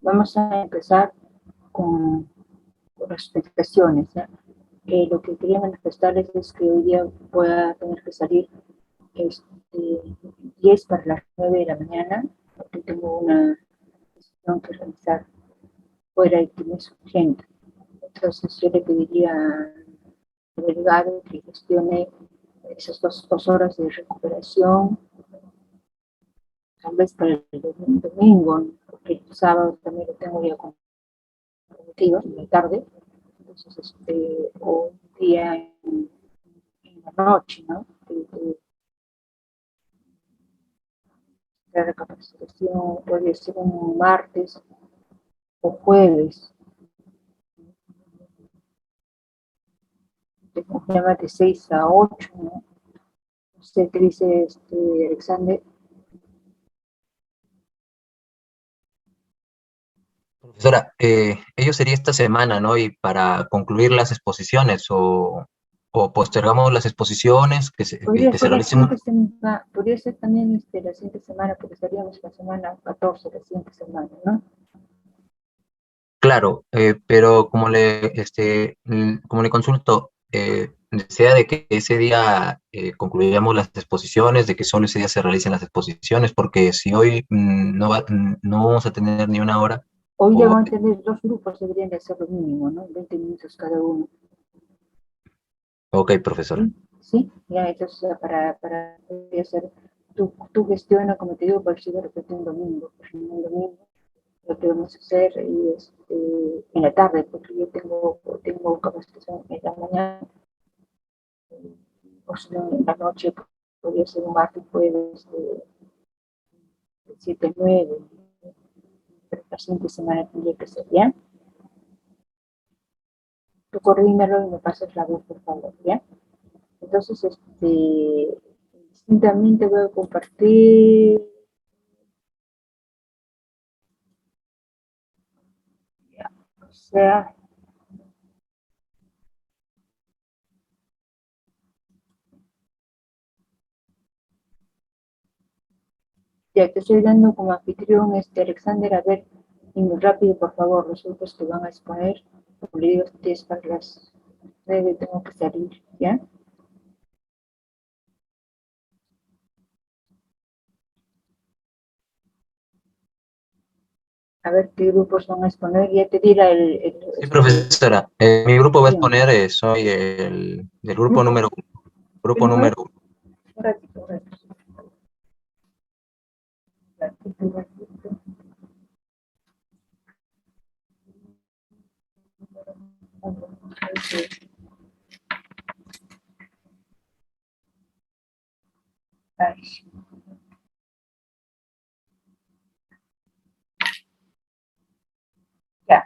vamos a empezar con las felicitaciones, ¿ya? Lo que quería manifestarles es que hoy día voy a tener que salir 10 para las 9 de la mañana, porque tengo una decisión que realizar fuera y que me es urgente. Entonces yo le pediría al delegado que gestione esas dos horas de recuperación, tal vez para el domingo, porque el sábado también lo tengo ya comprometido, en la tarde, entonces, o un día en la noche, ¿no? La recapacitación puede ser un martes o jueves, de llama de 6 a 8, ¿no? Usted qué dice, Alexander. Profesora, ello sería esta semana, ¿no? Y para concluir las exposiciones, o postergamos las exposiciones, Podría que se ser la realicen. siguiente semana, podría ser también la siguiente semana, porque estaríamos la semana 14, la siguiente semana, ¿no? Claro, pero como le consulto, desea de que ese día concluyamos las exposiciones, de que solo ese día se realicen las exposiciones, porque si hoy no vamos a tener ni una hora. Hoy ya o, van a tener dos grupos, deberían de ser lo mínimo, ¿no? 20 minutos cada uno. ok, profesora. ¿Sí? ¿Sí? Ya, entonces, para hacer tu gestión, como te digo, por si de repente un domingo, un domingo, lo que vamos a hacer es en la tarde, porque yo tengo capacitación en la mañana, o si no, en la noche, podría ser un martes, jueves, de 7 a 9, pero la siguiente semana tendría que ser, ¿ya? Tú coordínalo y me pasas la voz, por favor, ¿ya? Entonces, distintamente voy a compartir, ya, o sea, ya te estoy dando como anfitrión, Alexander, a ver, y muy rápido, por favor, los grupos que van a exponer, como le digo, 10 para las 9 tengo que salir, ¿ya? A ver qué grupos van a exponer, ya te dirá Sí, profesora. Mi grupo va a bien. exponer, soy del grupo Grupo, número 1. ¿qué Grupo número? número 1. Un ratito, un ratito. Un ratito. Ay, ya,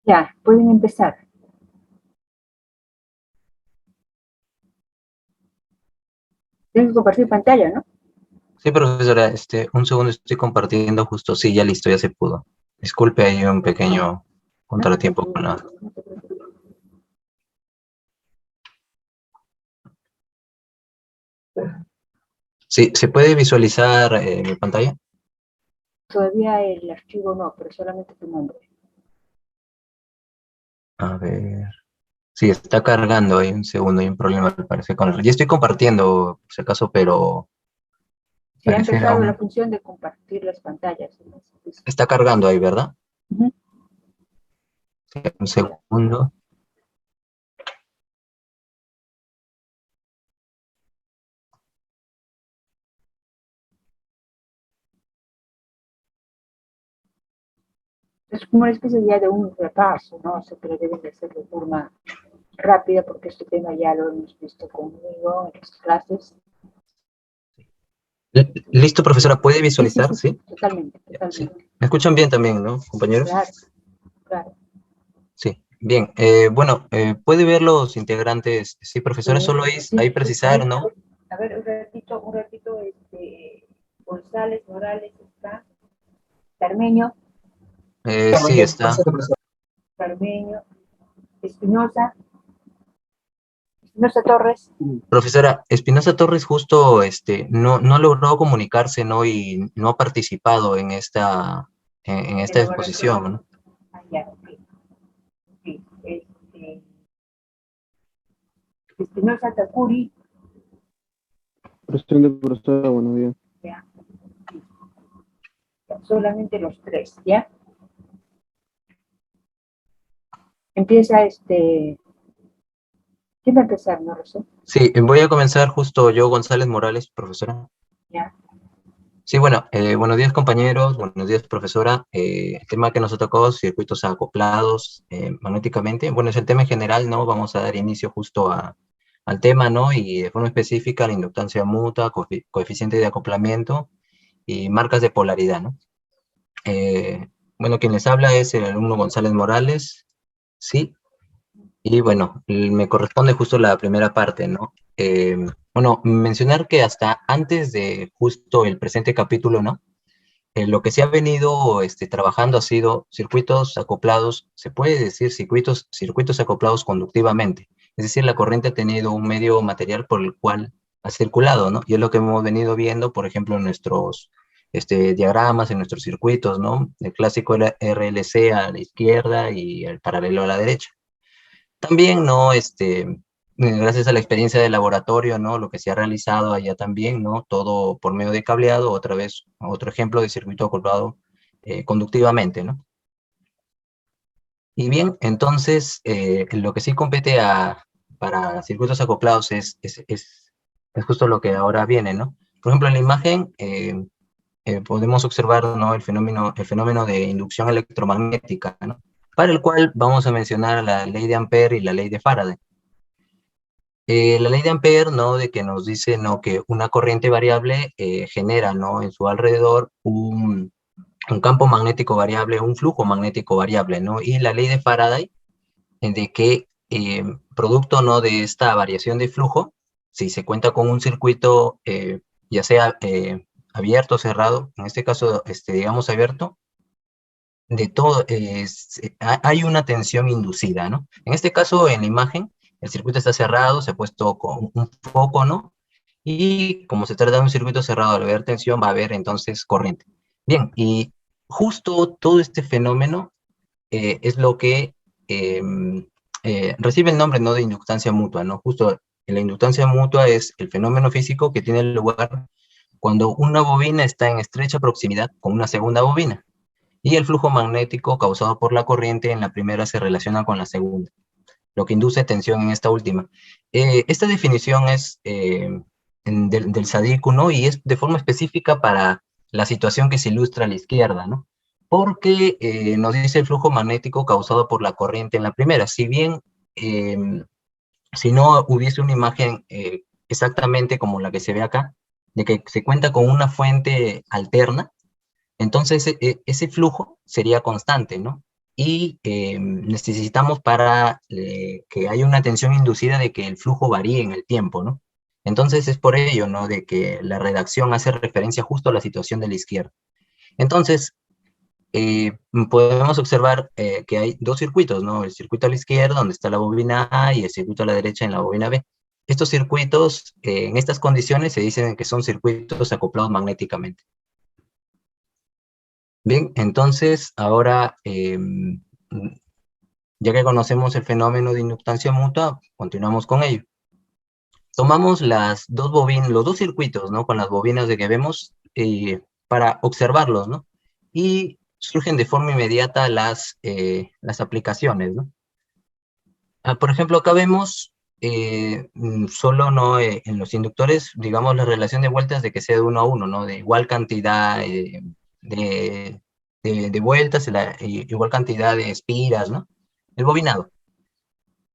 ya, pueden empezar. Tienen que compartir pantalla, ¿no? Sí, profesora, un segundo, estoy compartiendo justo. Sí, ya listo, ya se pudo. Disculpe, hay un pequeño No te contratiempo con la. preocupes, no te preocupes. Sí, ¿se puede visualizar mi pantalla? Todavía el archivo no, pero solamente tu nombre. A ver. Sí, está cargando, hay un segundo, hay un problema, me parece, con el. Ya estoy compartiendo, por si acaso, pero Si ha parecer empezado la aún. función de compartir las pantallas. Está cargando ahí, ¿verdad? Ujú. Sí, un segundo. Es como una especie ya de un repaso, ¿no? O sea, pero deben de hacerlo de forma rápida porque este tema ya lo hemos visto conmigo en las clases. Listo, profesora, ¿puede Sí, sí, visualizar? sí, sí, Sí. totalmente, Sí. totalmente. ¿Me escuchan bien también, no, compañeros? Claro, claro. Sí. Bien, bueno, puede ver los integrantes, sí, profesora, solo ahí Sí, precisar, ¿no? a ver, un ratito, González, Morales está, Carmeño, Sí, está. Carmeño, Espinosa, Espinosa Torres, Profesora, Espinosa Torres justo no logró comunicarse, ¿no? Y no ha participado en esta elaboración, exposición, ¿no? allá, ok, Espinosa Takuri, Presente, profesora, buenos días. ya, solamente los tres, ¿ya? Empieza ¿quién va a empezar, no lo sé? Sí, voy a comenzar justo yo, González Morales, profesora. Ya, Sí, bueno, buenos días compañeros, buenos días profesora. El tema que nos tocó, circuitos acoplados magnéticamente. Bueno, es el tema en general, ¿no? Vamos a dar inicio justo al tema, ¿no? Y de forma específica la inductancia mutua, coeficiente de acoplamiento y marcas de polaridad, ¿no? Bueno, quien les habla es el alumno González Morales, sí. Y bueno, me corresponde justo la primera parte, ¿no? Bueno, mencionar que hasta antes de justo el presente capítulo, ¿no? Lo que se ha venido trabajando ha sido circuitos acoplados, se puede decir circuitos acoplados conductivamente. Es decir, la corriente ha tenido un medio material por el cual ha circulado, ¿no? Y es lo que hemos venido viendo, por ejemplo, en nuestros diagramas, en nuestros circuitos, ¿no? El clásico era RLC a la izquierda y el paralelo a la derecha. También, ¿no? Gracias a la experiencia de laboratorio, ¿no? Lo que se ha realizado allá también, ¿no? Todo por medio de cableado, otra vez, otro ejemplo de circuito acoplado conductivamente, ¿no? Y bien, entonces, lo que sí compete para circuitos acoplados es justo lo que ahora viene, ¿no? Por ejemplo, en la imagen podemos observar, ¿no? El fenómeno de inducción electromagnética, ¿no? Para el cual vamos a mencionar la ley de Ampère y la ley de Faraday. La ley de Ampère, ¿no? De que nos dice, ¿no? Que una corriente variable genera, ¿no? En su alrededor un campo magnético variable, un flujo magnético variable, ¿no? Y la ley de Faraday, de que producto, ¿no? De esta variación de flujo, si se cuenta con un circuito, ya sea abierto o cerrado, en este caso, digamos abierto, de todo, hay una tensión inducida, ¿no? En este caso, en la imagen, el circuito está cerrado, se ha puesto con un foco, ¿no? Y como se trata de un circuito cerrado, al haber tensión, va a haber entonces corriente. Bien, y justo todo este fenómeno es lo que recibe el nombre, ¿no? De inductancia mutua, ¿no? Justo la inductancia mutua es el fenómeno físico que tiene lugar cuando una bobina está en estrecha proximidad con una segunda bobina y el flujo magnético causado por la corriente en la primera se relaciona con la segunda, lo que induce tensión en esta última. Esta definición es del SADICU, ¿no? Y es de forma específica para la situación que se ilustra a la izquierda, ¿no? Porque nos dice el flujo magnético causado por la corriente en la primera. Si bien, si no hubiese una imagen exactamente como la que se ve acá, de que se cuenta con una fuente alterna, entonces, ese flujo sería constante, ¿no? Y necesitamos para que haya una tensión inducida de que el flujo varíe en el tiempo, ¿no? Entonces, es por ello, ¿no? De que la redacción hace referencia justo a la situación de la izquierda. Entonces, podemos observar que hay dos circuitos, ¿no? El circuito a la izquierda, donde está la bobina A, y el circuito a la derecha en la bobina B. Estos circuitos, en estas condiciones, se dicen que son circuitos acoplados magnéticamente. Bien, entonces ahora, ya que conocemos el fenómeno de inductancia mutua, continuamos con ello. Tomamos las dos bobinas, los dos circuitos, ¿no? Con las bobinas de que vemos para observarlos, ¿no? Y surgen de forma inmediata las aplicaciones, ¿no? Por ejemplo, acá vemos solo, ¿no? En los inductores, digamos, la relación de vueltas de que sea de 1 a 1, ¿no? De igual cantidad de, de vueltas, igual cantidad de espiras, ¿no? El bobinado.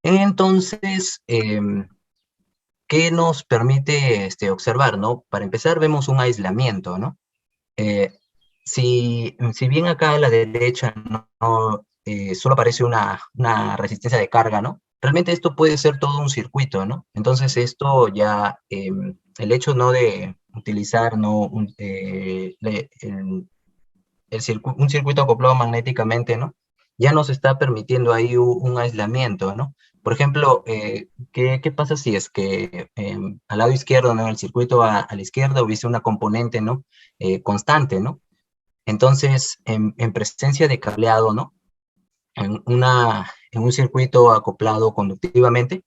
Entonces, ¿qué nos permite observar, ¿no? Para empezar, vemos un aislamiento, ¿no? Si bien acá a la derecha solo aparece una resistencia de carga, ¿no? Realmente esto puede ser todo un circuito, ¿no? Entonces esto ya, el hecho no de utilizar, ¿no? Un circuito acoplado magnéticamente, ¿no? Ya nos está permitiendo ahí un aislamiento, ¿no? Por ejemplo, ¿qué pasa si es que al lado izquierdo, ¿no? El circuito a la izquierda hubiese una componente, ¿no? Constante, ¿no? Entonces, en presencia de cableado, ¿no? En un circuito acoplado conductivamente,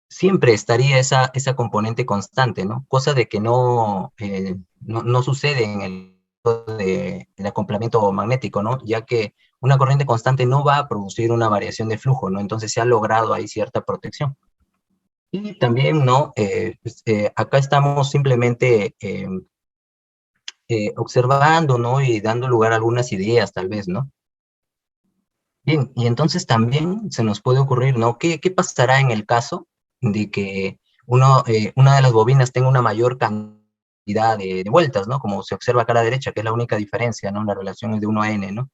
siempre estaría esa componente constante, ¿no? Cosa de que no sucede en el acoplamiento magnético, ¿no? Ya que una corriente constante no va a producir una variación de flujo, ¿no? Entonces se ha logrado ahí cierta protección. Y también, ¿no? Acá estamos simplemente observando, ¿no? Y dando lugar a algunas ideas, tal vez, ¿no? Bien, y entonces también se nos puede ocurrir, ¿no? ¿Qué pasará en el caso de que una de las bobinas tenga una mayor cantidad de vueltas, ¿no? Como se observa acá a la derecha, que es la única diferencia, ¿no? La relación es de 1 a n, ¿no?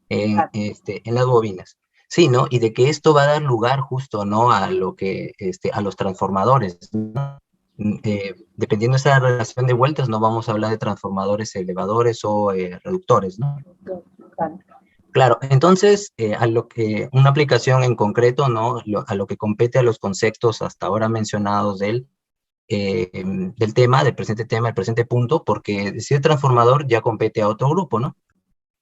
En las bobinas. Sí, ¿no? Y de que esto va a dar lugar justo, ¿no? A los transformadores, ¿no? Dependiendo de esa relación de vueltas, no vamos a hablar de transformadores elevadores o reductores, ¿no? Claro. Claro, entonces, una aplicación en concreto, ¿no? A lo que compete a los conceptos hasta ahora mencionados del tema, del presente punto, porque decir transformador ya compete a otro grupo, ¿no?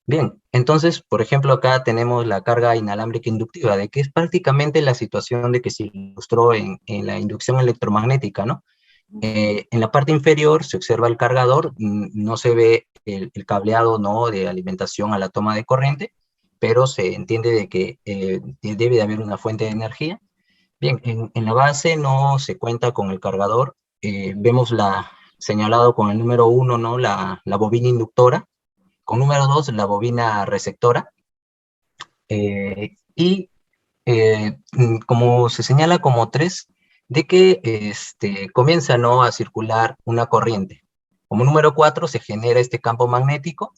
Bien, entonces, por ejemplo, acá tenemos la carga inalámbrica inductiva, de que es prácticamente la situación de que se ilustró en la inducción electromagnética, ¿no? En la parte inferior se observa el cargador, no se ve el cableado, ¿no? De alimentación a la toma de corriente, pero se entiende de que debe de haber una fuente de energía. Bien, en la base no se cuenta con el cargador, vemos señalado con el número 1, ¿no? La bobina inductora, con número 2 la bobina receptora, y como se señala como 3, de que comienza, ¿no? A circular una corriente. Como número 4 se genera este campo magnético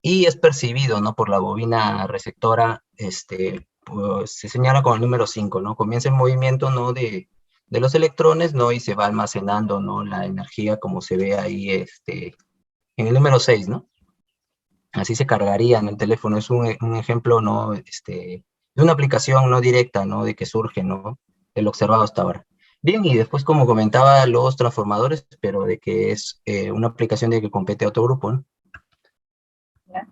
y es percibido, ¿no? Por la bobina receptora, pues, se señala con el número 5, ¿no? Comienza el movimiento, ¿no? De los electrones, ¿no? Y se va almacenando, ¿no? La energía como se ve ahí, en el número 6, ¿no? Así se cargaría en el teléfono. Es un ejemplo, ¿no? De una aplicación no directa, ¿no? De que surge, ¿no? De lo observado hasta ahora. Bien, y después, como comentaba, los transformadores, pero de que es una aplicación de que compete a otro grupo, ¿no? ¿Ya?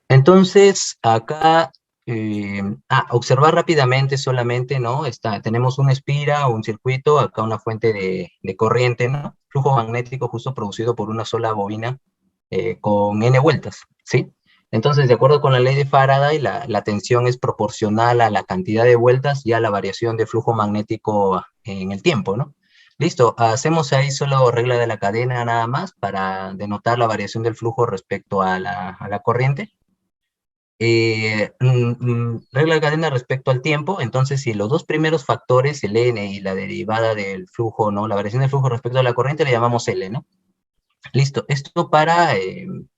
Entonces, acá, observar rápidamente solamente, ¿no? Tenemos una espira, un circuito, acá una fuente de corriente, ¿no? Flujo magnético justo producido por una sola bobina con n vueltas, ¿sí? Entonces, de acuerdo con la ley de Faraday, la tensión es proporcional a la cantidad de vueltas y a la variación de flujo magnético en el tiempo, ¿no? Listo, hacemos ahí solo regla de la cadena nada más para denotar la variación del flujo respecto a la corriente. Regla de cadena respecto al tiempo, entonces si los dos primeros factores, el n y la derivada del flujo, ¿no? La variación del flujo respecto a la corriente le llamamos L, ¿no? Listo, esto para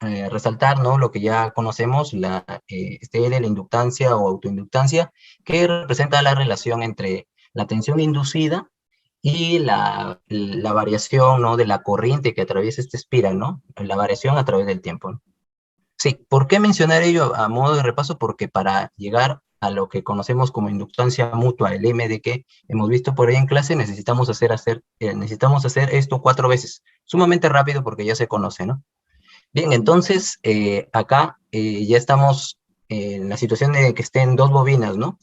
resaltar, ¿no? Lo que ya conocemos, L, la inductancia o autoinductancia, que representa la relación entre la tensión inducida y la variación, ¿no? De la corriente que atraviesa esta espiral, ¿no? La variación a través del tiempo, ¿no? Sí, ¿por qué mencionar ello a modo de repaso? Porque para llegar a lo que conocemos como inductancia mutua, el M, que hemos visto por ahí en clase, necesitamos hacer esto 4 veces, sumamente rápido porque ya se conoce, ¿no? Bien, entonces, acá ya estamos en la situación de que estén dos bobinas, ¿no?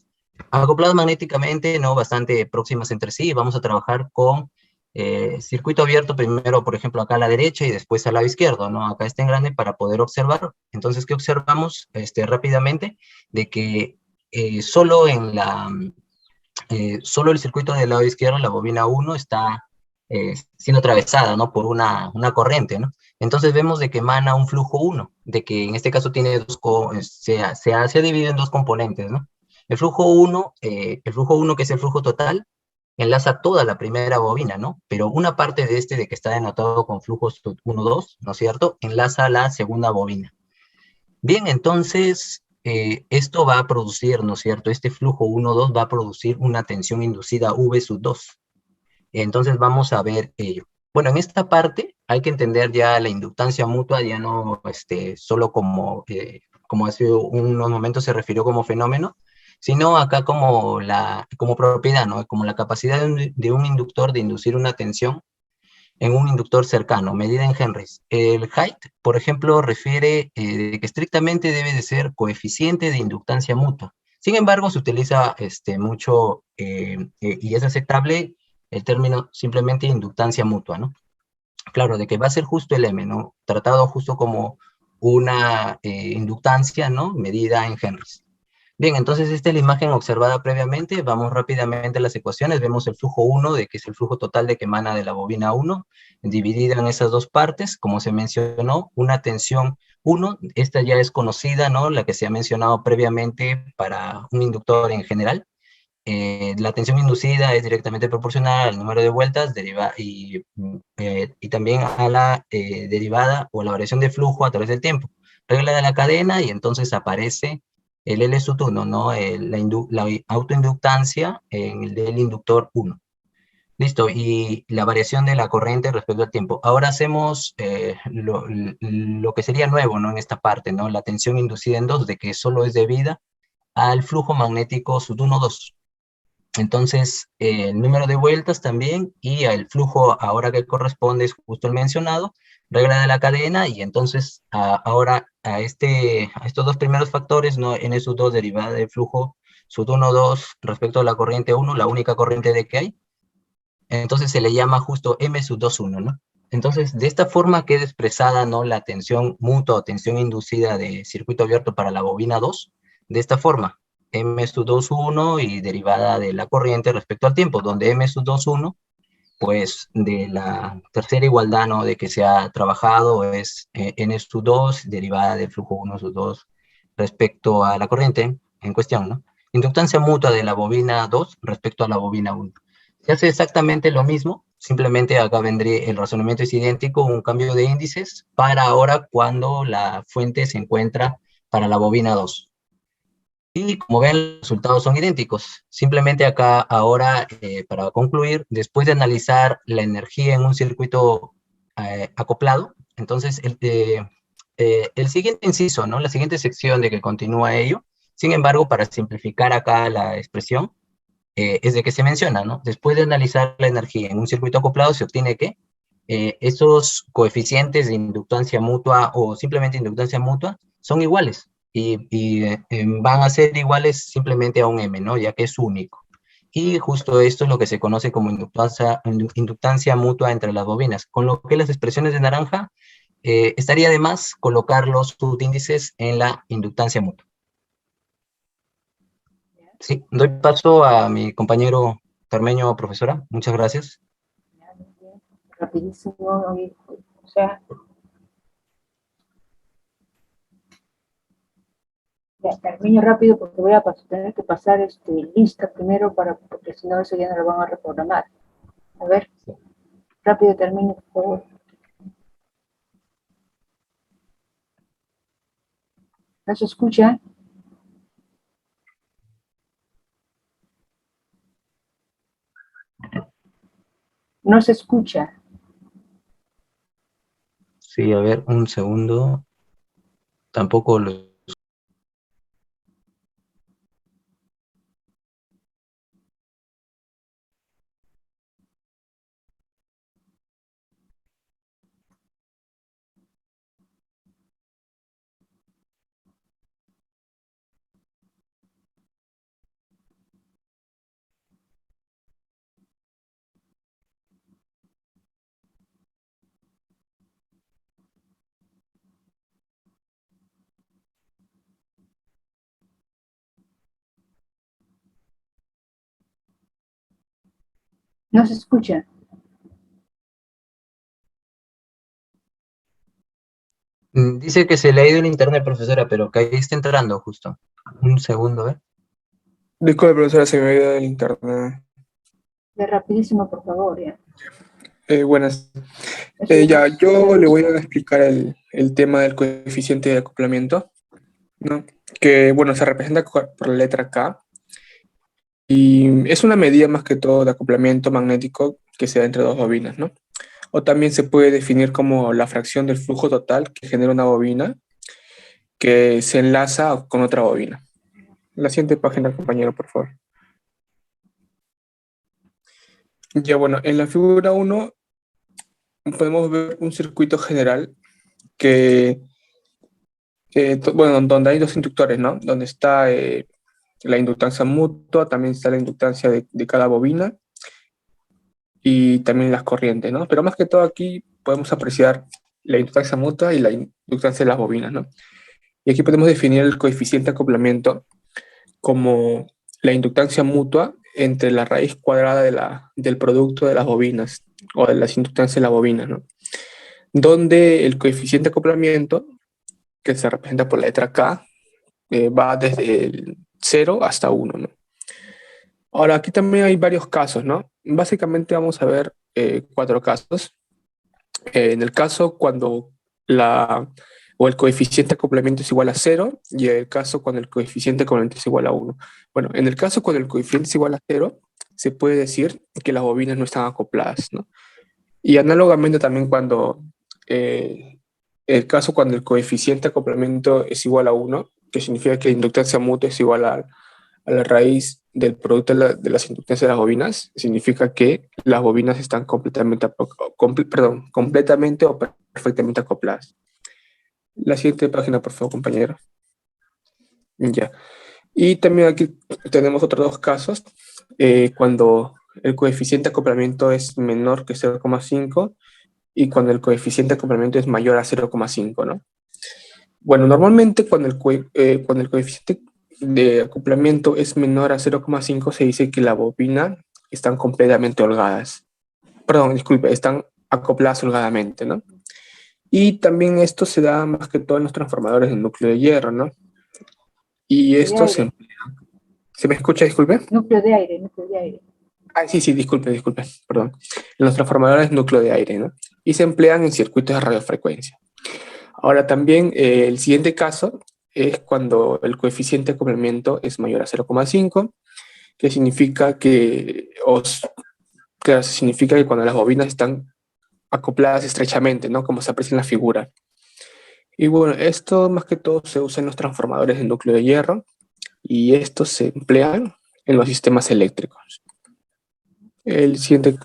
Acopladas magnéticamente, ¿no? Bastante próximas entre sí, vamos a trabajar con circuito abierto primero, por ejemplo, acá a la derecha y después al lado izquierdo, ¿no? Acá está en grande para poder observar. Entonces, ¿qué observamos rápidamente? De que solo solo el circuito del lado izquierdo, la bobina 1, está siendo atravesada, ¿no? Por una corriente, ¿no? Entonces vemos de que emana un flujo 1, de que en este caso tiene se ha dividido en dos componentes, ¿no? El flujo 1, que es el flujo total, enlaza toda la primera bobina, ¿no? Pero una parte de que está denotado con flujos 1, 2, ¿no es cierto? Enlaza la segunda bobina. Bien, entonces, esto va a producir, ¿no es cierto? Este flujo 1,2 va a producir una tensión inducida V sub 2. Entonces vamos a ver ello. Bueno, en esta parte hay que entender ya la inductancia mutua, ya no solo como hace unos momentos se refirió como fenómeno, sino acá como propiedad, ¿no? Como la capacidad de un inductor de inducir una tensión en un inductor cercano, medida en henrys. El height, por ejemplo, refiere de que estrictamente debe de ser coeficiente de inductancia mutua. Sin embargo, se utiliza mucho y es aceptable el término simplemente inductancia mutua, ¿no? Claro, de que va a ser justo el M, ¿no? Tratado justo como una inductancia, ¿no? Medida en henrys. Bien, entonces esta es la imagen observada previamente. Vamos rápidamente a las ecuaciones. Vemos el flujo 1, de que es el flujo total de que emana de la bobina 1, dividido en esas dos partes. Como se mencionó, una tensión 1, esta ya es conocida, ¿no? La que se ha mencionado previamente para un inductor en general. La tensión inducida es directamente proporcional al número de vueltas y también a la derivada o la variación de flujo a través del tiempo. Regla de la cadena y entonces aparece el L sub 1, ¿no? La autoinductancia en el del inductor 1. Listo, y la variación de la corriente respecto al tiempo. Ahora hacemos lo que sería nuevo, ¿no? En esta parte, ¿no? La tensión inducida en 2, de que solo es debida al flujo magnético sub 1,2. Entonces, el número de vueltas también y el flujo ahora que corresponde es justo el mencionado, regla de la cadena, y entonces ahora a estos dos primeros factores, ¿no? N sub 2 derivada del flujo sub 1,2 respecto a la corriente 1, la única corriente de que hay, entonces se le llama justo M sub 2,1, ¿no? Entonces, de esta forma queda expresada, ¿no? La tensión mutua o tensión inducida de circuito abierto para la bobina 2, de esta forma. M sub 2,1 y derivada de la corriente respecto al tiempo, donde M sub 2,1, pues de la tercera igualdad, ¿no? De que se ha trabajado es N sub 2 derivada del flujo 1 sub 2 respecto a la corriente en cuestión, ¿no? Inductancia mutua de la bobina 2 respecto a la bobina 1. Se hace exactamente lo mismo, simplemente acá vendría el razonamiento es idéntico, un cambio de índices para ahora cuando la fuente se encuentra para la bobina 2. Y como ven, los resultados son idénticos. Simplemente acá ahora, para concluir, después de analizar la energía en un circuito acoplado, entonces el siguiente inciso, ¿no? La siguiente sección de que continúa ello, sin embargo, para simplificar acá la expresión, es de que se menciona, ¿no? Después de analizar la energía en un circuito acoplado, se obtiene que esos coeficientes de inductancia mutua o simplemente inductancia mutua son iguales y van a ser iguales simplemente a un M, ¿no? Ya que es único. Y justo esto es lo que se conoce como inductancia mutua entre las bobinas, con lo que las expresiones de naranja estaría de más colocar los subíndices en la inductancia mutua. Sí, doy paso a mi compañero Carmeño, profesora. Muchas gracias. Rapidísimo, o sea, ya, termino rápido porque voy a tener que pasar lista primero porque si no eso ya no lo van a reprogramar. A ver, rápido termino, por favor. ¿No se escucha? No se escucha. Sí, a ver, un segundo. Tampoco lo... No se escucha. Dice que se le ha ido el internet, profesora, pero que ahí está entrando justo. Un segundo, a ver. Disculpe, profesora, se me había ido el internet. De rapidísimo, por favor, ya. Buenas. Eso Ya, yo le voy a es. explicar el tema del coeficiente de acoplamiento, ¿no? que, bueno, se representa por la letra K, y es una medida más que todo de acoplamiento magnético que se da entre dos bobinas, ¿no? O también se puede definir como la fracción del flujo total que genera una bobina que se enlaza con otra bobina. La siguiente página, compañero, por favor. Ya, bueno, en la figura 1 podemos ver un circuito general que, bueno, donde hay dos inductores, ¿no? Donde está la inductancia mutua, también está la inductancia de cada bobina y también las corrientes, ¿no? Pero más que todo aquí podemos apreciar la inductancia mutua y la inductancia de las bobinas, ¿no? Y aquí podemos definir el coeficiente de acoplamiento como la inductancia mutua entre la raíz cuadrada del producto de las bobinas o de las inductancias de las bobinas, ¿no? Donde el coeficiente de acoplamiento, que se representa por la letra K, va desde el 0 hasta 1, ¿no? Ahora, aquí también hay varios casos, ¿no? Básicamente vamos a ver 4 casos. En el caso cuando el coeficiente de acoplamiento es igual a 0 y el caso cuando el coeficiente de acoplamiento es igual a 1. Bueno, en el caso cuando el coeficiente es igual a 0, se puede decir que las bobinas no están acopladas, ¿no? Y análogamente también cuando el caso cuando el coeficiente de acoplamiento es igual a 1, que significa que la inductancia mutua es igual a la raíz del producto de las inductancias de las bobinas, significa que las bobinas están completamente o perfectamente acopladas. La siguiente página, por favor, compañero. Ya. Y también aquí tenemos otros dos casos, cuando el coeficiente de acoplamiento es menor que 0,5 y cuando el coeficiente de acoplamiento es mayor a 0,5, ¿no? Bueno, normalmente cuando el coeficiente de acoplamiento es menor a 0,5 se dice que la bobina están completamente holgadas. Perdón, disculpe, están acopladas holgadamente, ¿no? Y también esto se da más que todo en los transformadores de núcleo de hierro, ¿no? Y De esto aire, ¿se me escucha, disculpe? núcleo de aire, núcleo de aire. Ah, sí, sí, disculpe, perdón. En los transformadores de núcleo de aire, ¿no? Y se emplean en circuitos de radiofrecuencia. Ahora también el siguiente caso es cuando el coeficiente de acoplamiento es mayor a 0,5, que significa claro, significa que cuando las bobinas están acopladas estrechamente, ¿no? Como se aprecia en la figura. Y bueno, esto más que todo se usa en los transformadores de núcleo de hierro y estos se emplean en los sistemas eléctricos. El siguiente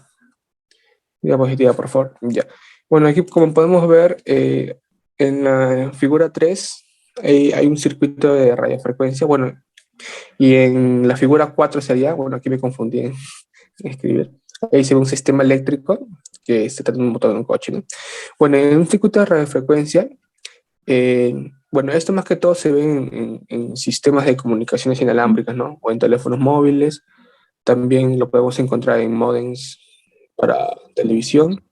diapositiva, por favor. Ya. Bueno, aquí como podemos ver, en la figura 3 hay un circuito de radiofrecuencia, bueno, y en la figura 4 sería, bueno, aquí me confundí en escribir, ahí se ve un sistema eléctrico que se trata de un motor de un coche, ¿no? Bueno, en un circuito de radiofrecuencia, bueno, esto más que todo se ve en sistemas de comunicaciones inalámbricas, ¿no? O en teléfonos móviles, también lo podemos encontrar en módems para televisión,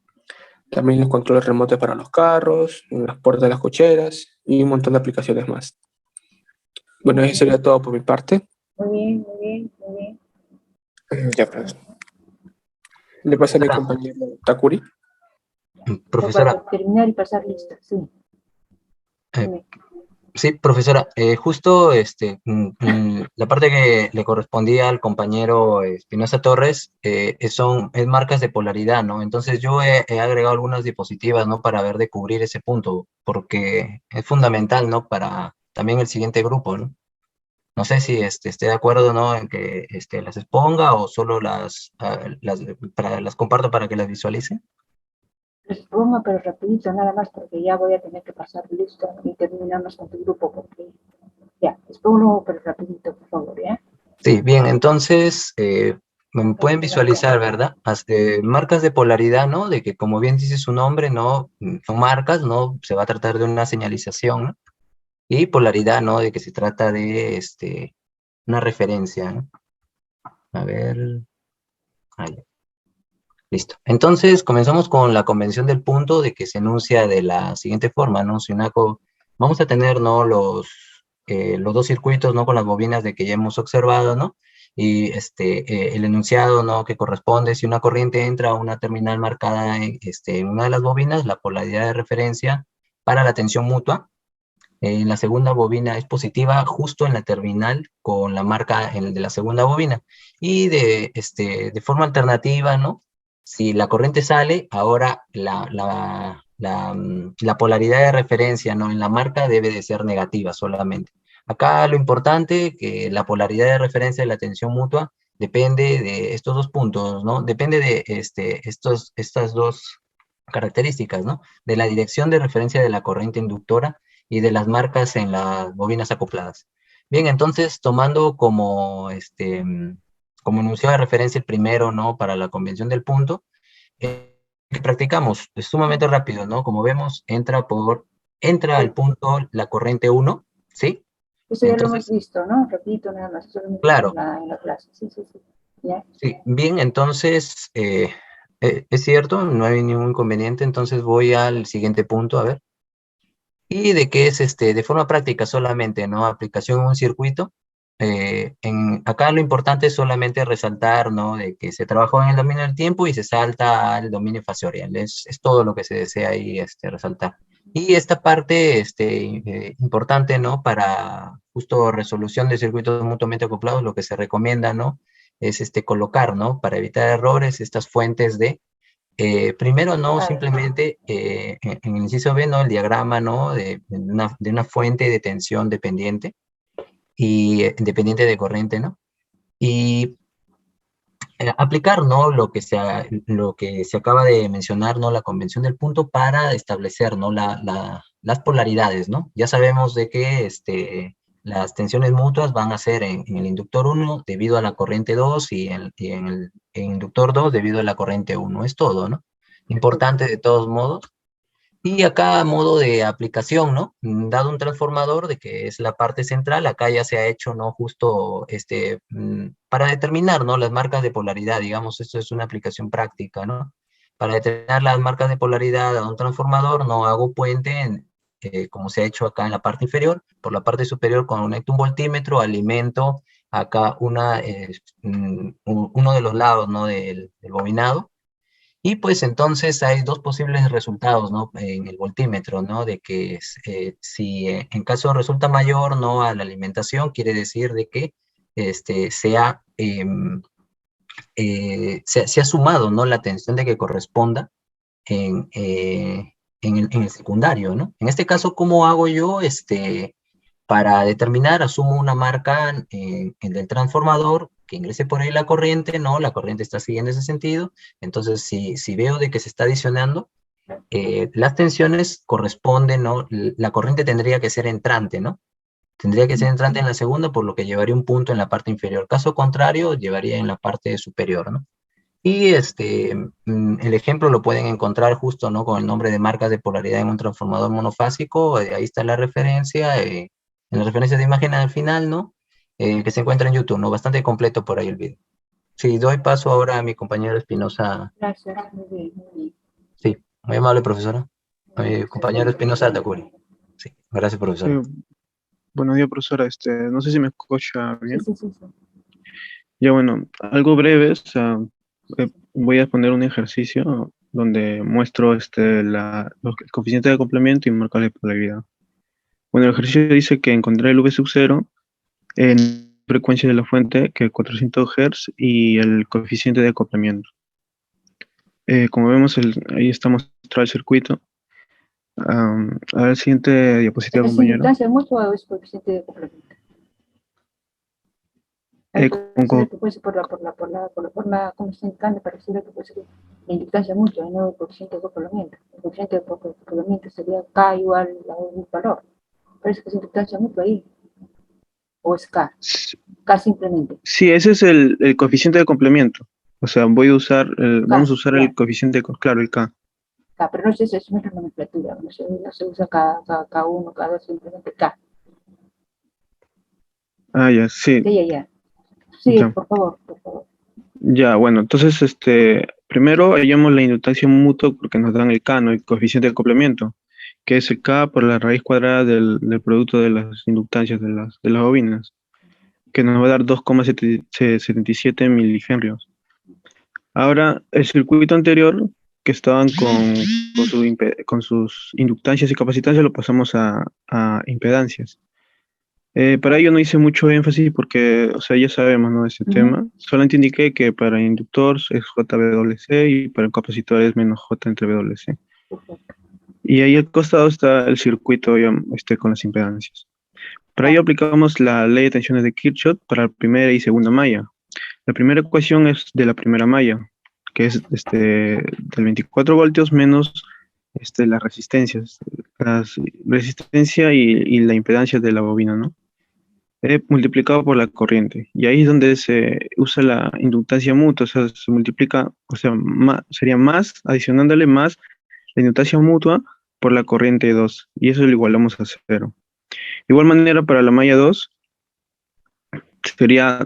también los controles remotos para los carros, en las puertas de las cocheras y un montón de aplicaciones más. Bueno, eso sería todo por mi parte. Muy bien, muy bien, muy bien. Ya, pues. Le paso a mi compañero Takuri. Profesora, Para terminar y pasar lista, sí. eh, Dime. sí, profesora, justo la parte que le correspondía al compañero Espinosa Torres es marcas de polaridad, ¿no? Entonces yo he agregado algunas diapositivas, ¿no? Para ver de cubrir ese punto, porque es fundamental, ¿no? Para también el siguiente grupo, ¿no? No sé si esté de acuerdo, ¿no? En que las exponga o solo las comparto para que las visualice. Les pongo, pero rapidito, nada más, porque ya voy a tener que pasar lista y terminamos con tu grupo, porque ya, les pongo, pero rapidito, por favor, ¿ya? Sí, bien, entonces pueden visualizar, ¿verdad? Marcas de polaridad, ¿no? De que como bien dice su nombre, ¿no? Son marcas, ¿no? Se va a tratar de una señalización, ¿no? Y polaridad, ¿no? De que se trata de una referencia, ¿no? A ver, ahí. Listo. Entonces, comenzamos con la convención del punto de que se enuncia de la siguiente forma, ¿no? Vamos a tener, ¿no? Los dos circuitos, ¿no? Con las bobinas de que ya hemos observado, ¿no? Y el enunciado, ¿no? Que corresponde, si una corriente entra a una terminal marcada en una de las bobinas, la polaridad de referencia para la tensión mutua en la segunda bobina es positiva justo en la terminal con la marca de la segunda bobina. Y de forma alternativa, ¿no? Si la corriente sale, ahora la polaridad de referencia, ¿no? En la marca debe de ser negativa solamente. Acá lo importante, que la polaridad de referencia de la tensión mutua depende de estos dos puntos, ¿no? Depende de estas dos características, ¿no? De la dirección de referencia de la corriente inductora y de las marcas en las bobinas acopladas. Bien, entonces, tomando como enunciado de referencia el primero, ¿no? Para la convención del punto, que practicamos, es sumamente rápido, ¿no? Como vemos, entra al Sí, punto la corriente 1, ¿sí? eso ya lo hemos Entonces, visto, ¿no? Repito nada más, eso lo hemos visto claro, en la clase. Sí, sí, sí. ¿Ya? sí, bien, entonces, es cierto, no hay ningún inconveniente, entonces voy al siguiente punto, a ver. Y de que es de forma práctica solamente, ¿no? Aplicación en un circuito. Acá lo importante es solamente resaltar, ¿no? De que se trabajó en el dominio del tiempo y se salta al dominio fasorial. Es todo lo que se desea ahí resaltar. Y esta parte importante, ¿no? Para justo resolución de circuitos mutuamente acoplados, lo que se recomienda, ¿no? Es colocar, ¿no? Para evitar errores, estas fuentes primero, no, Claro. simplemente en el inciso B, ¿no? El diagrama, ¿no? De una fuente de tensión dependiente y dependiente de corriente, ¿no? Y aplicar, ¿no? Lo que se acaba de mencionar, ¿no? La convención del punto para establecer, ¿no? Las polaridades, ¿no? Ya sabemos de que las tensiones mutuas van a ser en el inductor 1 debido a la corriente 2 y en el inductor 2 debido a la corriente 1. Es todo, ¿no? Importante de todos modos. Y acá a modo de aplicación, ¿no? Dado un transformador de que es la parte central, acá ya se ha hecho, ¿no? Justo para determinar, ¿no? Las marcas de polaridad, digamos, esto es una aplicación práctica, ¿no? Para determinar las marcas de polaridad a un transformador, no hago puente, como se ha hecho acá en la parte inferior. Por la parte superior conecto un voltímetro, alimento acá uno de los lados, ¿no? Del bobinado y pues entonces hay dos posibles resultados, ¿no? En el voltímetro, ¿no? De que si en caso resulta mayor, ¿no? A la alimentación, quiere decir de que se ha sumado, ¿no? La tensión de que corresponda en el secundario, ¿no? En este caso, ¿cómo hago yo? Para determinar, asumo una marca en el transformador que ingrese por ahí la corriente, ¿no? La corriente está siguiendo ese sentido. Entonces, si veo de que se está adicionando, las tensiones corresponden, ¿no? La corriente tendría que ser entrante, ¿no? Tendría que ser entrante en la segunda, por lo que llevaría un punto en la parte inferior. Caso contrario, llevaría en la parte superior, ¿no? Y el ejemplo lo pueden encontrar justo, ¿no? Con el nombre de marcas de polaridad en un transformador monofásico. Ahí está la referencia, en la referencia de imagen al final, ¿no? Que se encuentra en YouTube, ¿no? Bastante completo por ahí el video. Sí, doy paso ahora a mi compañero Espinosa. Gracias, muy bien, muy bien. Sí, muy amable, profesora. A mi compañero Excelente. Espinosa Tacuri. Sí, gracias, profesora. Buenos días, profesora. No sé si me escucha Sí, bien. sí, sí, sí. Ya bueno, algo breve. O sea, voy a poner un ejercicio donde muestro el coeficiente de complemento y marcas de polaridad. Bueno, el ejercicio dice que encontré el V sub 0 en frecuencia de la fuente, que es 400 Hz, y el coeficiente de acoplamiento. Como vemos, ahí está mostrado el circuito. A ver, siguiente diapositiva, ¿Es compañero. inductancia mutua o es coeficiente de complemento? Eh, con- Pareciera con- que puede ser por la forma como se encanta, pareciera que puede ser la inductancia mutua y no el coeficiente de acoplamiento. El coeficiente de acoplamiento sería K igual a un valor. Parece que es inductancia mutua ahí. O es K. K simplemente. Sí, ese es el coeficiente de complemento. O sea, vamos K, a usar ya. el coeficiente, claro, el K. K, pero no sé si eso no es la nomenclatura. No se usa K1, K2, simplemente K. Ah, ya, sí, Ok, ya. Sí, ya. por favor, por favor. Ya, bueno, entonces, primero hallamos la inductancia mutua porque nos dan el K, ¿no? El coeficiente de complemento, que es el K por la raíz cuadrada del producto de las inductancias de las bobinas, que nos va a dar 2,77 milihenrios. Ahora, el circuito anterior que estaban con sus inductancias y capacitancias, lo pasamos a impedancias. Para ello no hice mucho énfasis porque, o sea, ya sabemos, ¿no? De ese tema. Solamente indiqué que para el inductor es JWC y para el capacitor es menos J entre WC. Y ahí al costado está el circuito ya, con las impedancias. Para ello aplicamos la ley de tensiones de Kirchhoff para la primera y segunda malla. La primera ecuación es de la primera malla, que es del 24 voltios menos las resistencias, la resistencia y la impedancia de la bobina, ¿no? Multiplicado por la corriente. Y ahí es donde se usa la inductancia mutua, o sea, se multiplica, o sea, sería más, adicionándole más la inductancia mutua por la corriente 2, y eso lo igualamos a cero. De igual manera, para la malla 2, sería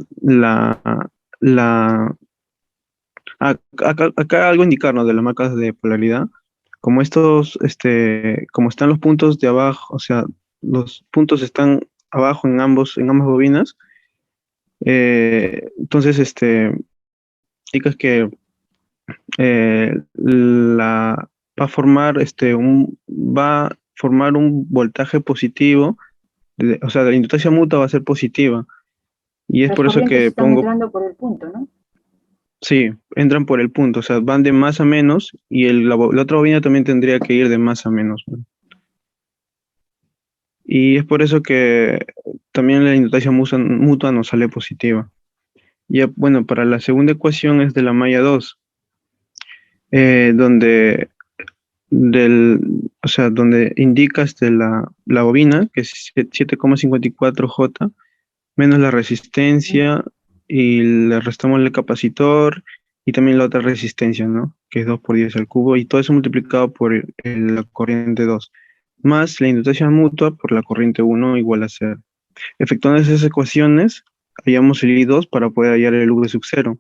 acá algo indicarnos de las marcas de polaridad, como como están los puntos de abajo, o sea, los puntos están abajo en ambas bobinas, entonces, indicas que va a formar va a formar un voltaje positivo, o sea, la inductancia mutua va a ser positiva. Y es Las por eso corrientes que están pongo, entrando por el punto, ¿no? sí, entran por el punto, o sea, van de más a menos y la otra bobina también tendría que ir de más a menos, ¿no? Y es por eso que también la inductancia mutua nos sale positiva. Y bueno, para la segunda ecuación es de la malla 2, donde o sea, donde indica la bobina, que es 7,54 J, menos la resistencia, y le restamos el capacitor, y también la otra resistencia, ¿no? Que es 2 por 10 al cubo, y todo eso multiplicado por la corriente 2, más la inductancia mutua por la corriente 1 igual a 0. Efectuando esas ecuaciones, hallamos el I2 para poder hallar el V sub 0.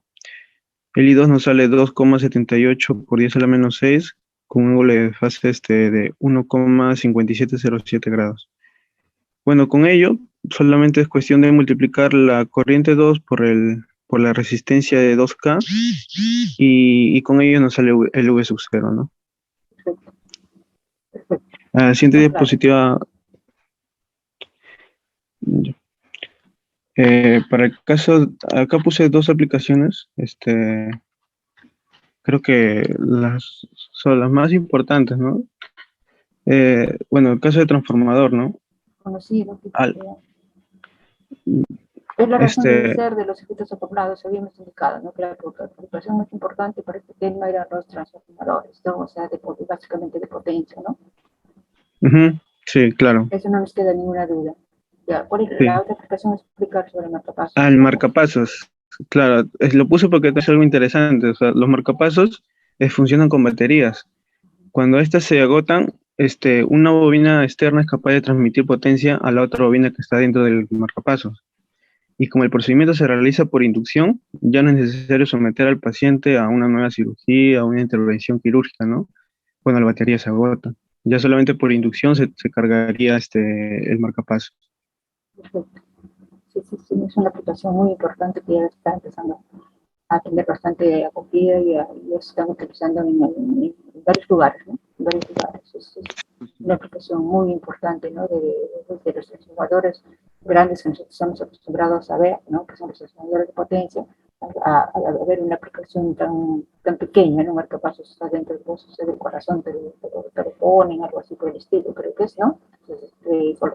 El I2 nos sale 2,78 por 10 a la menos 6, con un ángulo de fase de 1,5707 grados. Bueno, con ello, solamente es cuestión de multiplicar la corriente 2 por la resistencia de 2K, y con ello nos sale el V sub 0, ¿no? Perfecto. Perfecto. La siguiente Claro. diapositiva. Para el caso, acá puse dos aplicaciones, creo que son las más importantes, ¿no? Bueno, el caso de transformador, ¿no? Conocido. Al- Es la razón de este, ser de los circuitos acoplados, habíamos indicado, ¿no? Que la preocupación más importante para este tema eran los transformadores, ¿no? O sea, básicamente de potencia, ¿no? sí, claro. Eso no nos queda ninguna duda. Ya, ¿cuál es Sí. la otra explicación? Es explicar sobre el marcapasos. El marcapasos, claro, lo puse porque es algo interesante. O sea, los marcapasos funcionan con baterías. Cuando estas se agotan, una bobina externa es capaz de transmitir potencia a la otra bobina que está dentro del marcapasos. Y como el procedimiento se realiza por inducción, ya no es necesario someter al paciente a una nueva cirugía, a una intervención quirúrgica, ¿no? Cuando la batería se agota. Ya solamente por inducción se cargaría el marcapasos. Perfecto. Sí, es una aplicación muy importante que ya está empezando a tener bastante acogida y ya se están utilizando en varios lugares, ¿no? En varios lugares. Es una aplicación muy importante, ¿no? De los transformadores grandes que nosotros estamos acostumbrados a ver, ¿no? Que son los transformadores de potencia, a ver una aplicación tan pequeña, ¿no? Un marcapasos está dentro del corazón, te lo ponen, algo así por el estilo, creo que es, ¿no? Entonces,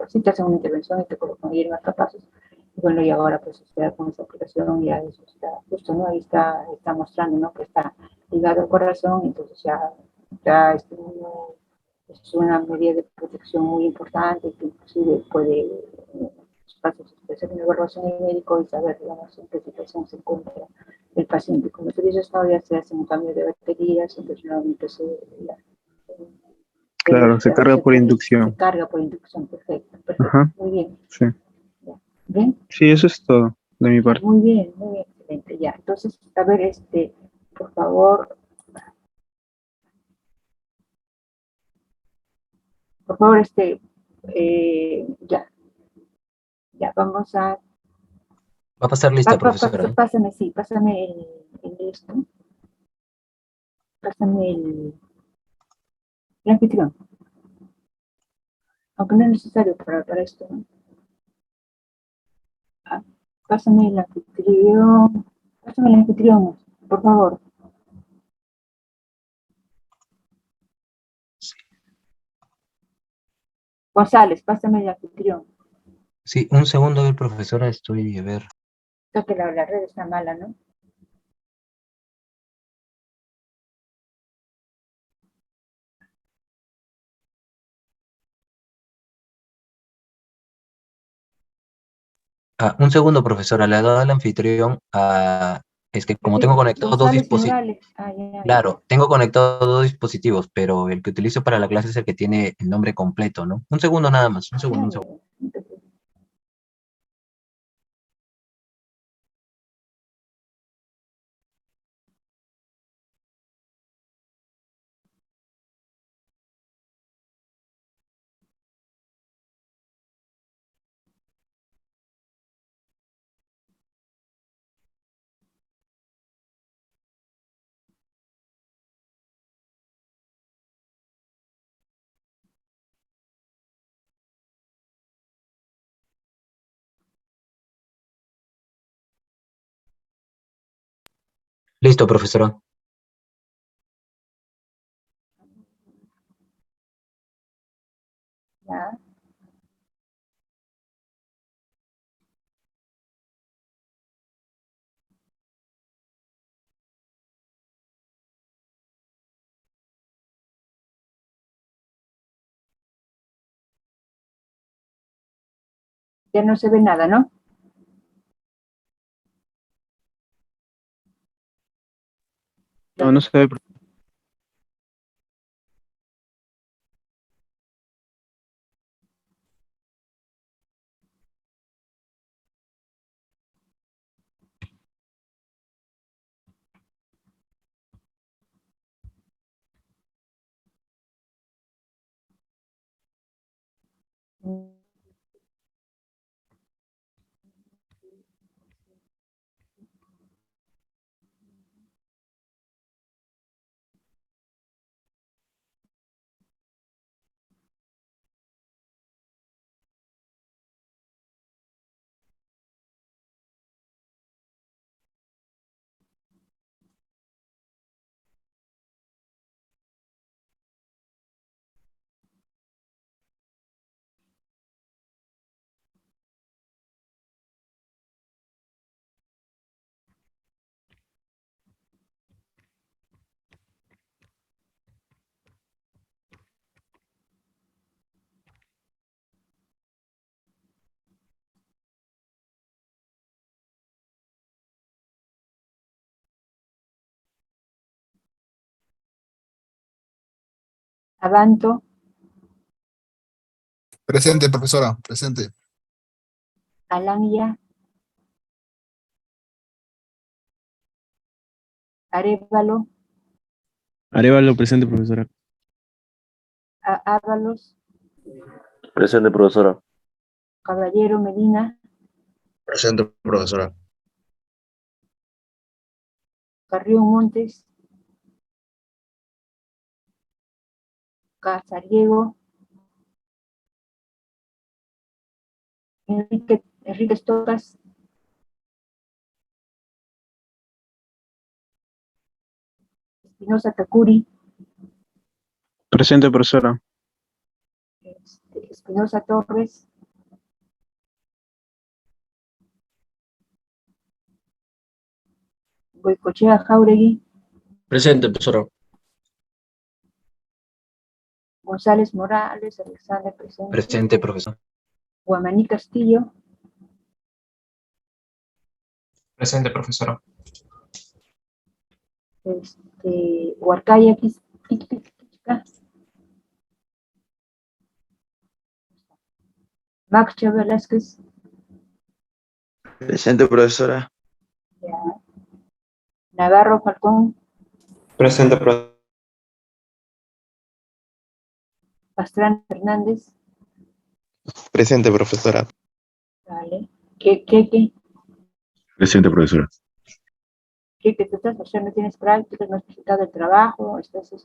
si te hacen una intervención y te colocan ahí el marcapasos. Bueno, y ahora pues con esa aplicación ya eso está justo, ¿no? Ahí está mostrando, ¿no? Que está ligado al corazón, entonces ya es una medida de protección muy importante que inclusive puede hacer una evaluación del médico y saber, digamos, en qué situación se encuentra el paciente. Como se dice, ya se hace un cambio de baterías, entonces nuevamente Claro, se carga por inducción. Se carga por inducción, perfecto. Ajá. Muy bien. Sí. ¿Bien? Sí, eso es todo de mi parte. Muy bien, excelente, ya. Entonces, a ver, por favor, ya, vamos a... Va a pasar lista, profesora. Pásame esto. Pásame el anfitrión. Aunque no es necesario para esto, ¿no? Ah, pásame el anfitrión. Pásame el anfitrión, por favor. González, pásame el anfitrión. Sí, un segundo, profesora, estoy a ver. Creo que la red está mala, ¿no? Un segundo, profesora, le ha dado al anfitrión es que como tengo conectados dos González dispositivos, Morales. Ah, ya. claro, tengo conectados dos dispositivos, pero el que utilizo para la clase es el que tiene el nombre completo, ¿no? Un segundo nada más, un segundo, un segundo. Listo, profesora. Ya. Ya no se ve nada, ¿no? No, no se ve. Abanto, Presente, profesora, presente. Alanya, Arévalo, Arévalo, presente, profesora. Ábalos, Presente, profesora. Caballero Medina, Presente, profesora. Carrión Montes, Casariego, Enrique Tocas, Espinosa Takuri, Presente, profesora. Espinosa Torres, Goicochea Jauregui, Presente, profesora. González Morales, Alexander presente, Presente, profesor. Guamaní Castillo, Presente, profesora. Huarcaya Quichca, Maxia Velázquez, Presente, profesora. Navarro Falcón, Presente, profesora. Pastrana Fernández, Presente, profesora. vale, Queque, Presente, profesora. ¿Qué tú estás? O sea, no tienes prácticas, no has presentado el trabajo, estás, o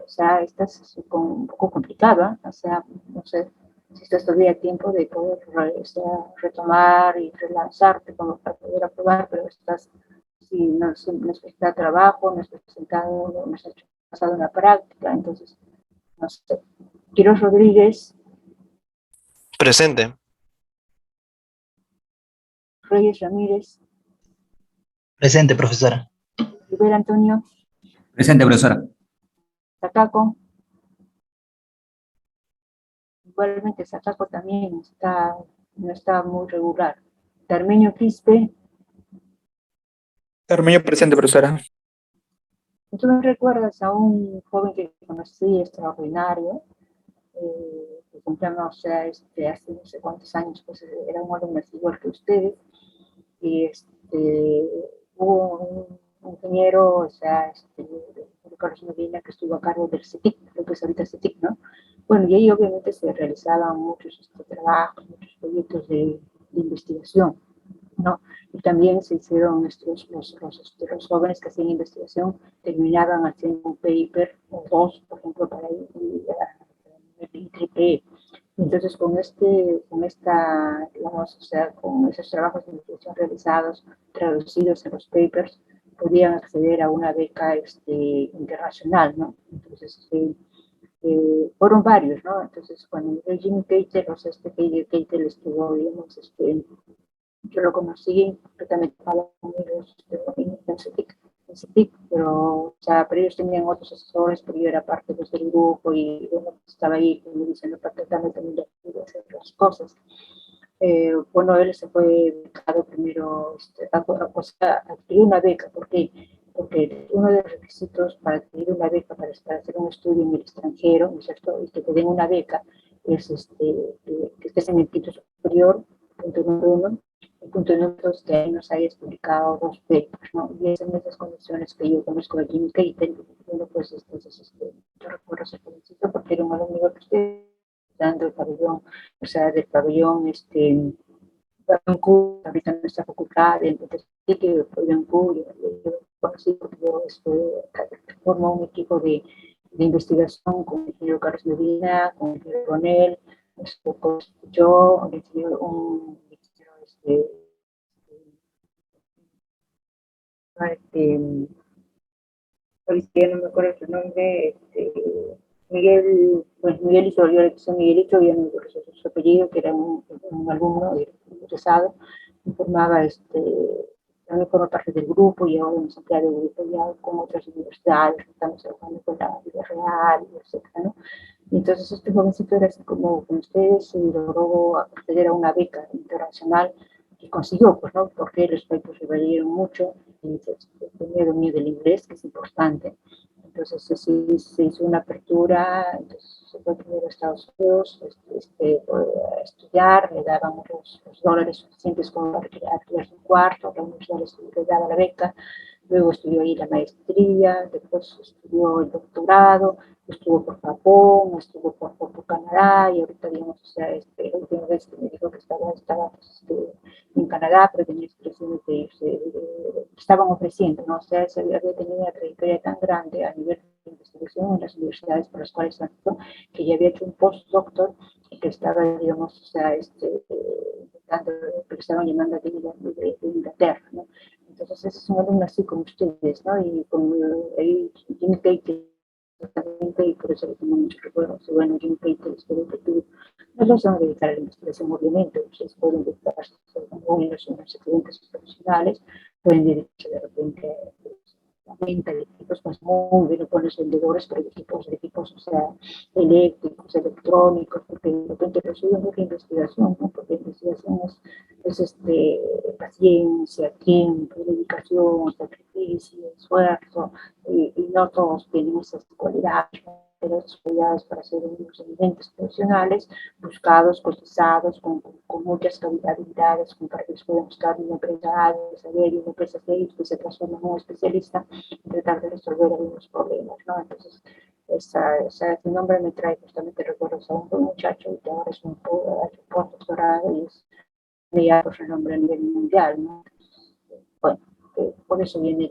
sea, estás un poco complicado, ¿eh? O sea, no sé si estás todavía a tiempo de poder o sea, retomar y relanzarte como para poder aprobar, pero estás, si no, no has presentado trabajo, no has presentado, no has hecho, pasado una práctica, entonces, no sé. Quiroz Rodríguez, Presente. Reyes Ramírez, Presente, profesora. Rivera Antonio, Presente, profesora. Sacaco. Igualmente Sacaco también está, no está muy regular. Carmenio Quispe, Armeño presente, profesora. ¿tú me recuerdas a un joven que conocí extraordinario? Que cumpleaños, o sea, hace no sé cuántos años, pues era un alumno igual que ustedes, y hubo un ingeniero, o sea, Carlos Medina, que estuvo a cargo del CETIC, lo que es ahorita CETIC, ¿no? Bueno, y ahí obviamente se realizaban muchos trabajos, muchos proyectos de investigación, ¿no? Y también se hicieron los jóvenes que hacían investigación terminaban haciendo un paper o dos, por ejemplo, para ir el IEEE. Entonces, digamos, o sea, con esos trabajos de investigación realizados, traducidos en los papers, podían acceder a una beca internacional, ¿no? Entonces, fueron varios, ¿no? Entonces, cuando Jimmy Cater, o sea, Cater estuvo, digamos, yo lo conocí completamente en CETIC, pero, o sea, pero ellos tenían otros asesores, pero yo era parte pues, del grupo y bueno, estaba ahí, como diciendo, tratando también de hacer las cosas. Bueno, él se fue becado primero, o sea, adquirió una beca, ¿por qué? Porque uno de los requisitos para adquirir una beca, para hacer un estudio en el extranjero, ¿no es cierto? Y que te den una beca, es que estés en el quinto superior, punto número uno, y punto número dos, que ahí nos hayas publicado dos papers, ¿no? Y es en esas condiciones que yo conozco a Jimmy Cater, bueno, pues entonces, yo recuerdo ese jovencito porque era un alumno que usted, dando el pabellón, o sea, del pabellón, Q, ahorita en nuestra facultad, entonces sí que pabellón Q, yo conocí porque yo formo un equipo de investigación con el ingeniero Carlos Medina, con el ingeniero Ronel, yo, un ingeniero, ahorita ya no me acuerdo su nombre, Miguel, pues Miguel hizo, yo le puse Miguelito, ya no me acuerdo su apellido, que era un alumno interesado, y formaba, también forma parte del grupo, y ahora hemos ampliado el grupo ya con otras universidades, estamos trabajando con la Vida Real, etc., ¿no? Y entonces este jovencito era así como con ustedes y logró acceder a una beca internacional que consiguió, pues, ¿no? Porque los países se valieron mucho y tenía dominio del inglés, que es importante. Entonces se hizo una apertura, entonces se fue primero a Estados Unidos a estudiar, le daban los dólares suficientes como para crear un cuarto, la universidad le daba la beca, luego estudió ahí la maestría, después estudió el doctorado, estuvo por Japón, estuvo por Canadá, y ahorita, digamos, o sea, la última vez que me dijo que estaba pues, en Canadá, pero tenía expresiones de irse, estaban ofreciendo, ¿no? O sea, había tenido una trayectoria tan grande a nivel de investigación en las universidades por las cuales santo, que ya había hecho un postdoctor y que estaba, digamos, o sea, intentando, que le estaban llamando de Inglaterra, ¿no? Entonces, ese es un alumno así como ustedes, ¿no? Y con ahí Jim Tate, y por eso le tengo mucho recuerdo. Bueno, Jim Tate, espero que tú no los van a dedicar a la investigación, obviamente, ustedes pueden dedicarse a unos excelentes profesionales, pueden dedicarse de repente a venta de equipos, pues muy bien, con los vendedores, pero de equipos, o sea, eléctricos, electrónicos, porque de repente reciben mucha investigación, ¿no? Porque la investigación es paciencia, tiempo, dedicación, sacrificio, esfuerzo, y no todos tienen esas cualidades, pero esas cualidades para ser unos evidentes profesionales, buscados, cotizados, con muchas habilidades, como para que les puedan buscar una empresa A, una empresa B, y una empresa C, y después se transforma en un especialista y tratar de resolver algunos problemas, ¿no? Entonces, ese nombre me trae justamente recuerdos a un buen muchacho que ahora es un postdoctorado y es ya pues renombre a nivel mundial, ¿no? Bueno, por eso viene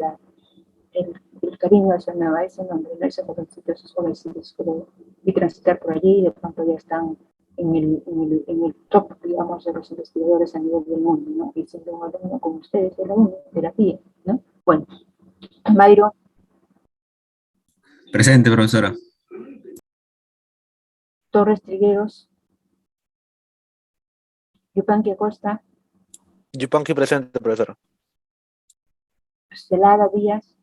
el cariño a ese nombre, ¿no? Esos jovencitos que vi transitar por allí y de pronto ya están en el top, digamos, de los investigadores a nivel del mundo, ¿no? Y siendo un alumno como ustedes de la UNI, de la PIE, ¿no? Bueno, Mayro. Presente, profesora. Torres Trigueros. Yupanqui Acosta. Yupanqui presente, profesora. Celada Díaz.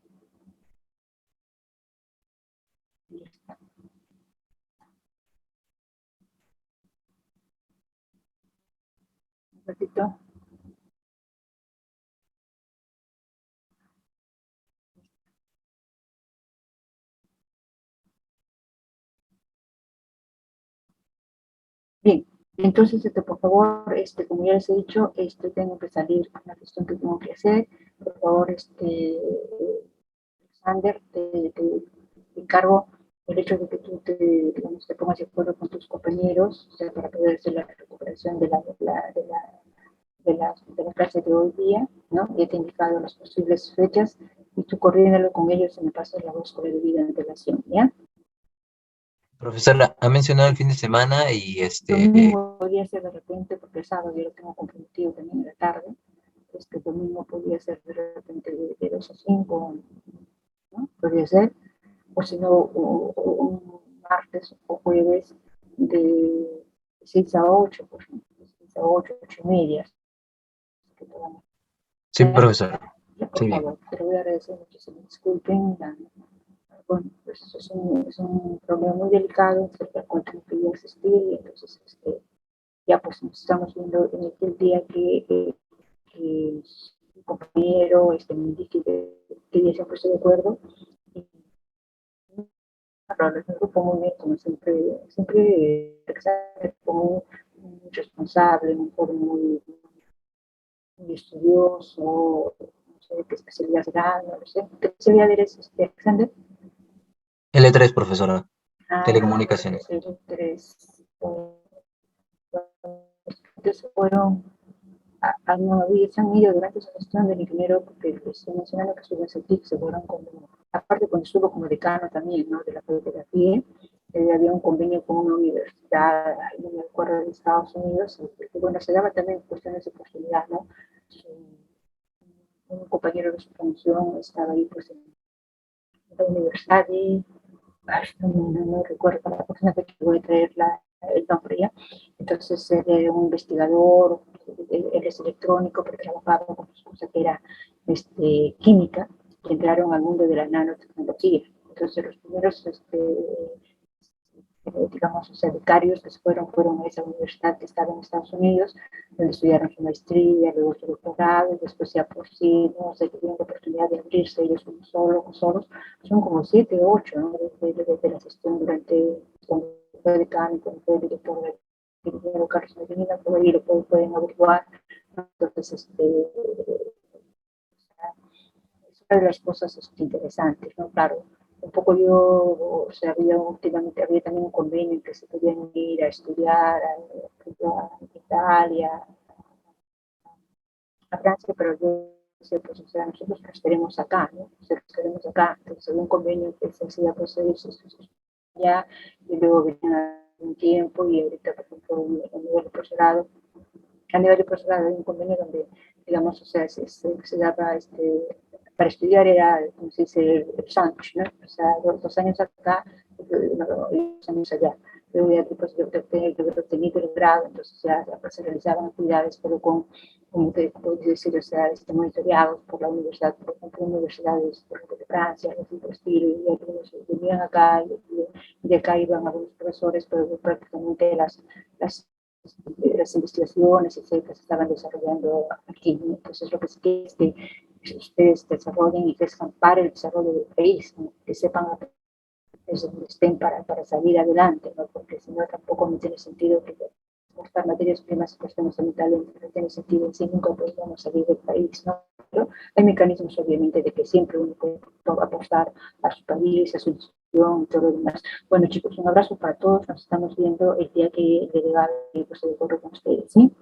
Un ratito. Bien, entonces, por favor, como ya les he dicho, tengo que salir con la gestión que tengo que hacer. Por favor, Alexander, te encargo el hecho de que tú digamos, te pongas de acuerdo con tus compañeros, o sea, para poder hacer la recuperación de la clase de hoy día, ¿no? Ya te he indicado las posibles fechas y tú coordínalo con ellos y me pasas la voz con la debida antelación, ¿ya? Profesora, ha mencionado el fin de semana y Domingo podría ser de repente, porque el sábado yo lo tengo comprometido también en la tarde. Domingo podría ser de repente de 2 a 5, ¿no? Podría ser. O si no, un martes o jueves de 6 a 8, por ejemplo. De 6 a 8, 8 y media. sí, profesora. Ya, por Sí, bien. favor, te lo voy a agradecer mucho. Se me disculpen. Bueno, pues es un problema muy delicado, etcétera, contra lo que yo asistí, y entonces ya pues nos estamos viendo en el día que mi compañero me indique que ya se ha puesto de acuerdo. Y hablar del grupo muy bien, como siempre como un responsable, un joven muy estudioso, no sé qué especialidad será, no lo sé. ¿Qué especialidad eres, Alexander? L3, profesora. Ah, Telecomunicaciones. L3. Entonces fueron no se han ido durante esa gestión del ingeniero, porque les estoy mencionando que estuvo en CETIC, se fueron como, aparte cuando estuvo como decano también, ¿no? De la fotografía, había un convenio con una universidad, no me acuerdo, de Estados Unidos, y bueno, se daba también cuestiones de oportunidad, ¿no? Un compañero de su función estaba ahí pues en la universidad y no recuerdo la próxima vez que voy a traer el nombre ya. Entonces, él un investigador, él es electrónico, pero trabajaba con su cosa que era química, que entraron al mundo de la nanotecnología. Entonces, los primeros, digamos, o sea, becarios que fueron a esa universidad que estaba en Estados Unidos, donde estudiaron su maestría, luego su doctorado, y después ya por sí, no sé, tuvieron la oportunidad de abrirse ellos solos, son como 7 o 8, ¿no? Desde la gestión durante, cuando fue decano, cuando fue director del ingeniero Carlos Medina, por ahí lo pueden averiguar. Entonces, es una de las cosas interesantes, ¿no? Claro, un poco yo, o sea, últimamente había también un convenio en que se podían ir a estudiar a Italia, a Francia, pero yo decía, pues, o sea, nosotros nos queremos acá, ¿no? O sea, nos queremos acá. Entonces, había un convenio que se hacía, pues, ellos ya, y luego venían un tiempo, y ahorita, por ejemplo, a nivel de profesorado, hay un convenio donde, digamos, o sea, se daba, para estudiar era, como se dice, el sándwich, ¿no? O sea, 2 años acá, 2 años allá. Luego ya después de haber obtenido el grado, entonces ya pues, se realizaban actividades, pero como te puedo decir, o sea, monitoreados por la universidad, por ejemplo, universidades, por ejemplo, de Francia, de tipo estilo, y algunos venían acá, y de acá iban algunos profesores, pero prácticamente las investigaciones, etcétera, se estaban desarrollando aquí, ¿no? Entonces, lo que se quiere es que ustedes desarrollen y crezcan para el desarrollo del país, ¿no? Que sepan desde donde estén para salir adelante, ¿no? Porque si no, tampoco me tiene sentido que exportar materias primas y cuestiones de talento, no tiene sentido, si nunca podríamos salir del país, ¿no? Pero hay mecanismos, obviamente, de que siempre uno puede apostar a su país, a su institución y todo lo demás. Bueno, chicos, un abrazo para todos, nos estamos viendo el día que el delegado pues, se de acuerdo con ustedes, ¿sí?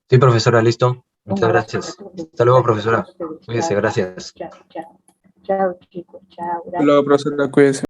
Sí, profesora, listo. Muchas gracias. Hasta luego, profesora. Cuídese, gracias. Chao, chao. Chao, chicos. Chao, Hasta luego, profesora, cuídese.